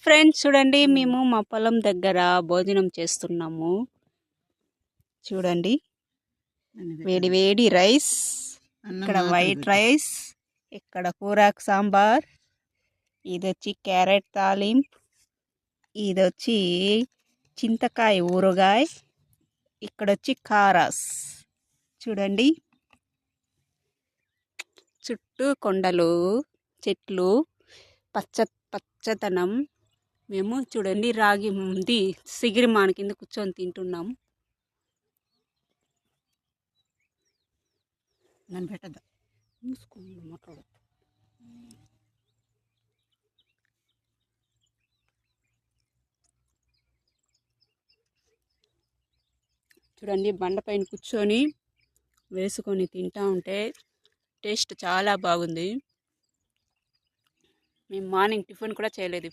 Friends చూడండి, మేము మా పొలం దగ్గర భోజనం చేస్తున్నాము. చూడండి, వేడి వేడి రైస్, ఇక్కడ వైట్ రైస్, ఇక్కడ కూరాకు సాంబార్, ఇదొచ్చి క్యారెట్ తాలింపు, ఇదొచ్చి చింతకాయ ఊరగాయ, ఇక్కడొచ్చి కారాస్. చూడండి, చుట్టూ కొండలు, చెట్లు, పచ్చదనం. మేము చూడండి రాగి ఉంది సిగిరిమాన కింద కూర్చొని తింటున్నాం. నన్ను పెట్టద్దా, మాట్లాడు. చూడండి, బండపైన కూర్చొని వేసుకొని తింటా ఉంటే టేస్ట్ చాలా బాగుంది. మేము మార్నింగ్ టిఫిన్ కూడా చేయలేదు.